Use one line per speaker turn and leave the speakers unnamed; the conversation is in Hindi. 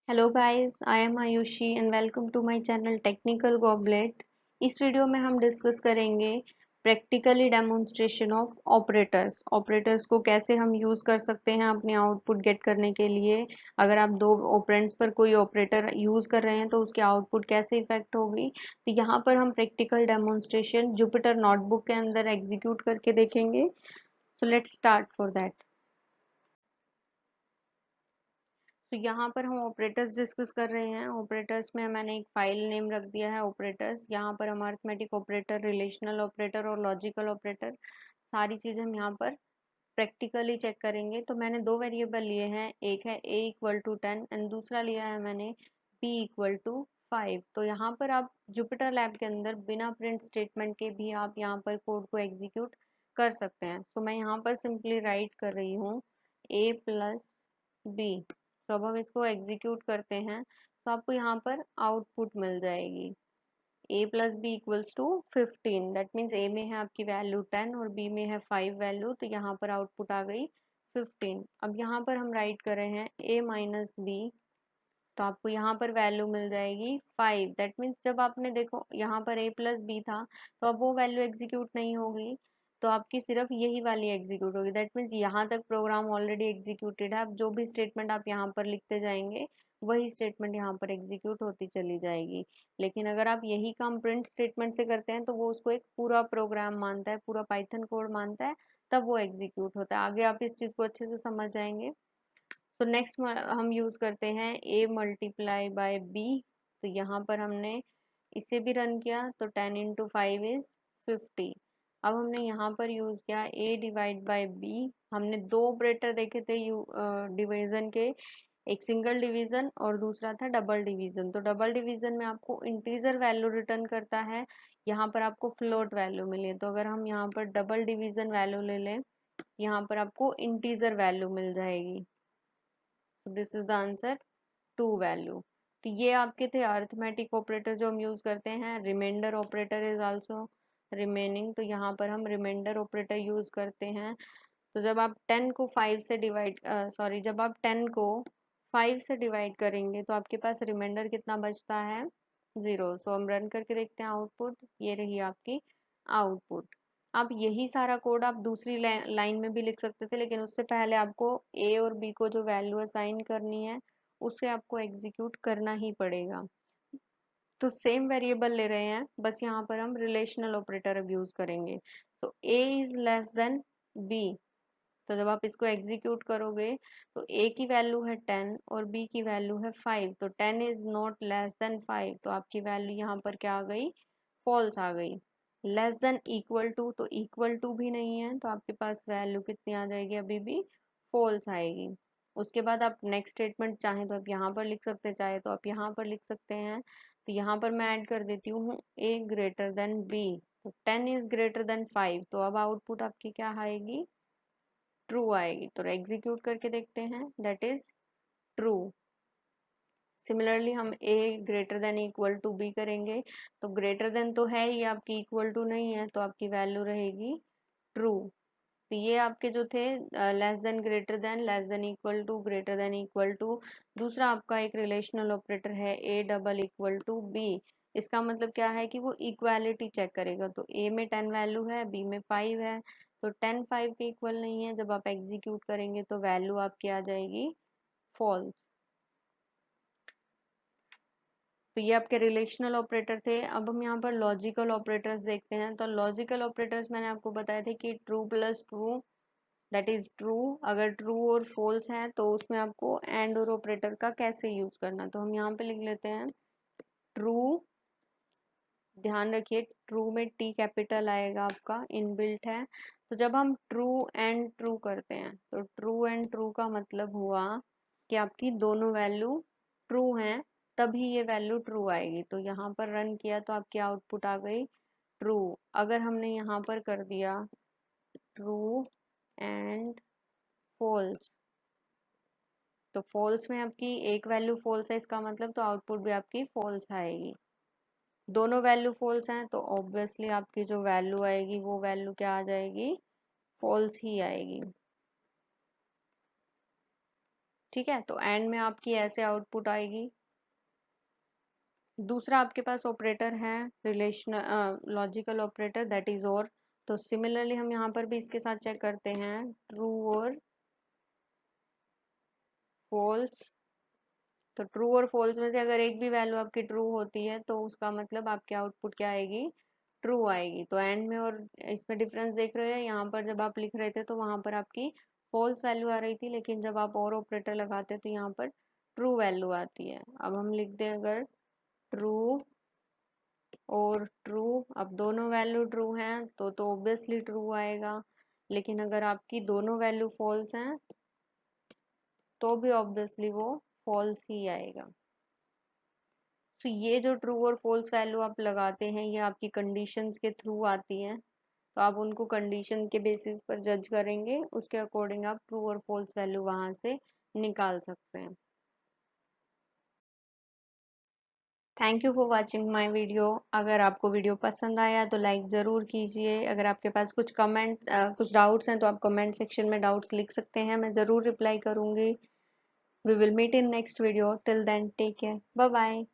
Hello guys, I am Ayushi and welcome to my channel technical goblet. इस वीडियो में हम डिस्कस करेंगे practically demonstration of operators. Operators को कैसे हम यूज़ कर सकते हैं अपनी आउटपुट गेट करने के लिए। अगर आप दो ऑपरेंड्स पर कोई ऑपरेटर यूज़ कर रहे हैं तो उसकी आउटपुट कैसे इफेक्ट होगी। तो यहाँ पर हम प्रैक्टिकल डेमोन्स्ट्रेशन जुपिटर नोटबुक के अंदर एग्जीक्यूट करके देखेंगे। So let's start for that. तो यहाँ पर हम ऑपरेटर्स डिस्कस कर रहे हैं। ऑपरेटर्स में मैंने एक फाइल नेम रख दिया है ऑपरेटर्स। यहाँ पर हम अरिथमेटिक ऑपरेटर, रिलेशनल ऑपरेटर और लॉजिकल ऑपरेटर सारी चीज़ें हम यहाँ पर प्रैक्टिकली चेक करेंगे। तो मैंने दो वेरिएबल लिए हैं, एक है a इक्वल टू 10 एंड दूसरा लिया है मैंने b इक्वल टू 5। तो यहाँ पर आप जुपिटर लैब के अंदर बिना प्रिंट स्टेटमेंट के भी आप यहाँ पर कोड को एग्जीक्यूट कर सकते हैं। तो मैं यहाँ पर सिंपली राइट कर रही हूँ a प्लस b। तो अब हम इसको एग्जीक्यूट करते हैं तो आपको यहाँ पर आउटपुट मिल जाएगी a plus B equals to 15। That means a में है आपकी वैल्यू 10 और b में है 5 वैल्यू, तो यहाँ पर आउटपुट आ गई 15। अब यहाँ पर हम राइट कर रहे हैं a माइनस बी, तो आपको यहाँ पर वैल्यू मिल जाएगी 5। दैट मीन्स जब आपने देखो यहाँ पर a प्लस बी था तो अब वो वैल्यू एग्जीक्यूट नहीं होगी, तो आपकी सिर्फ यही वाली एग्जीक्यूट होगी। दैट मीन्स यहाँ तक प्रोग्राम ऑलरेडी एग्जीक्यूटेड है। अब जो भी स्टेटमेंट आप यहाँ पर लिखते जाएंगे वही स्टेटमेंट यहाँ पर एग्जीक्यूट होती चली जाएगी। लेकिन अगर आप यही काम प्रिंट स्टेटमेंट से करते हैं तो वो उसको एक पूरा प्रोग्राम मानता है, पूरा पाइथन कोड मानता है, तब वो एग्जीक्यूट होता है। आगे आप इस चीज़ को अच्छे से समझ जाएंगे। तो नेक्स्ट हम यूज़ करते हैं a मल्टीप्लाई बाय b। तो यहाँ पर हमने इसे भी रन किया तो 10 इंटू 5 इज 50। अब हमने यहाँ पर यूज़ किया a डिवाइड बाय b। हमने दो ऑपरेटर देखे थे डिवीजन के, एक सिंगल डिवीजन और दूसरा था डबल डिवीजन। तो डबल डिवीजन में आपको इंटीजर वैल्यू रिटर्न करता है, यहाँ पर आपको फ्लोट वैल्यू मिली है। तो अगर हम यहाँ पर डबल डिवीजन वैल्यू ले लें, यहाँ पर आपको इंटीजर वैल्यू मिल जाएगी। This is the answer 2 value. तो ये आपके थे अरिथमेटिक ऑपरेटर जो हम यूज करते हैं। Reminder operator is also remaining, तो यहाँ पर हम रिमाइंडर ऑपरेटर यूज करते हैं। तो जब आप 10 को 5 से डिवाइड जब आप 10 को 5 से डिवाइड करेंगे तो आपके पास रिमाइंडर कितना बचता है, 0। सो हम रन करके देखते हैं आउटपुट, ये रही आपकी आउटपुट। आप यही सारा कोड आप दूसरी लाइन में भी लिख सकते थे, लेकिन उससे पहले आपको ए और बी को जो वैल्यू असाइन करनी है उसे आपको एग्जीक्यूट करना ही पड़ेगा। तो सेम वेरिएबल ले रहे हैं, बस यहाँ पर हम रिलेशनल ऑपरेटर अब यूज करेंगे। तो a is less than b। तो जब आप इसको एग्जीक्यूट करोगे तो a की वैल्यू है 10 और b की वैल्यू है 5। तो 10 इज नॉट लेस देन 5, तो आपकी वैल्यू यहाँ पर क्या आ गई, फॉल्स आ गई। लेस देन इक्वल टू, तो इक्वल टू भी नहीं है, तो आपके पास वैल्यू कितनी आ जाएगी, अभी भी फॉल्स आएगी। उसके बाद आप नेक्स्ट स्टेटमेंट चाहें तो आप यहाँ पर लिख सकते हैं, चाहे तो आप यहाँ पर लिख सकते हैं। तो यहाँ पर मैं ऐड कर देती हूँ a ग्रेटर देन b। तो 10 इज ग्रेटर देन 5, तो अब आउटपुट आपकी क्या आएगी, ट्रू आएगी। तो एग्जीक्यूट करके देखते हैं, दैट इज ट्रू। सिमिलरली हम a greater than equal to b करेंगे, तो ग्रेटर देन तो है ही आपकी, इक्वल टू नहीं है, तो आपकी वैल्यू रहेगी ट्रू। तो ये आपके जो थे less than, greater than, less than equal to, greater than equal to. दूसरा आपका एक रिलेशनल ऑपरेटर है a double equal to b। इसका मतलब क्या है कि वो इक्वालिटी चेक करेगा। तो a में 10 वैल्यू है, b में 5 है, तो 10 5 के इक्वल नहीं है। जब आप एग्जीक्यूट करेंगे तो वैल्यू आपकी आ जाएगी फॉल्स। तो ये आपके रिलेशनल ऑपरेटर थे। अब हम यहाँ पर लॉजिकल ऑपरेटर्स देखते हैं। तो लॉजिकल ऑपरेटर्स मैंने आपको बताया था कि true plus true that is true. अगर ट्रू और फॉल्स है तो उसमें आपको एंड और ऑपरेटर का कैसे यूज करना, तो हम यहाँ पे लिख लेते हैं ट्रू। ध्यान रखिए ट्रू में टी कैपिटल आएगा, आपका इनबिल्ट है। तो जब हम ट्रू एंड ट्रू करते हैं तो ट्रू एंड ट्रू का मतलब हुआ कि आपकी दोनों वैल्यू ट्रू हैं, तभी ये वैल्यू ट्रू आएगी। तो यहाँ पर रन किया तो आपकी आउटपुट आ गई ट्रू। अगर हमने यहाँ पर कर दिया ट्रू एंड फॉल्स, तो फॉल्स में आपकी एक वैल्यू फॉल्स है, इसका मतलब तो आउटपुट भी आपकी फॉल्स आएगी। दोनों वैल्यू फॉल्स हैं तो ऑब्वियसली आपकी जो वैल्यू आएगी वो वैल्यू क्या आ जाएगी, फॉल्स ही आएगी। ठीक है, तो एंड में आपकी ऐसे आउटपुट आएगी। दूसरा आपके पास ऑपरेटर है relational logical operator, that is और। तो सिमिलरली हम यहाँ पर भी इसके साथ चेक करते हैं, ट्रू और फॉल्स। तो ट्रू और फॉल्स में से अगर एक भी वैल्यू आपकी ट्रू होती है तो उसका मतलब आपकी आउटपुट क्या आएगी, ट्रू आएगी। तो एंड में और इसमें डिफरेंस देख रहे हैं, यहाँ पर जब आप लिख रहे थे तो वहाँ पर आपकी फॉल्स वैल्यू आ रही थी, लेकिन जब आप और ऑपरेटर लगाते तो यहाँ पर ट्रू वैल्यू आती है। अब हम लिख दें अगर ट्रू और ट्रू, अब दोनों वैल्यू ट्रू हैं तो ऑब्वियसली ट्रू आएगा, लेकिन अगर आपकी दोनों वैल्यू फॉल्स हैं तो भी ऑब्वियसली वो फॉल्स ही आएगा। तो ये जो ट्रू और फॉल्स वैल्यू आप लगाते हैं ये आपकी कंडीशंस के थ्रू आती हैं, तो आप उनको कंडीशन के बेसिस पर जज करेंगे, उसके अकॉर्डिंग आप ट्रू और फॉल्स वैल्यू वहाँ से निकाल सकते हैं। Thank you for watching my video. अगर आपको वीडियो पसंद आया तो लाइक ज़रूर कीजिए। अगर आपके पास कुछ कमेंट्स कुछ डाउट्स हैं तो आप कमेंट सेक्शन में डाउट्स लिख सकते हैं, मैं ज़रूर रिप्लाई करूँगी। We will meet in next video, till then take care, bye bye.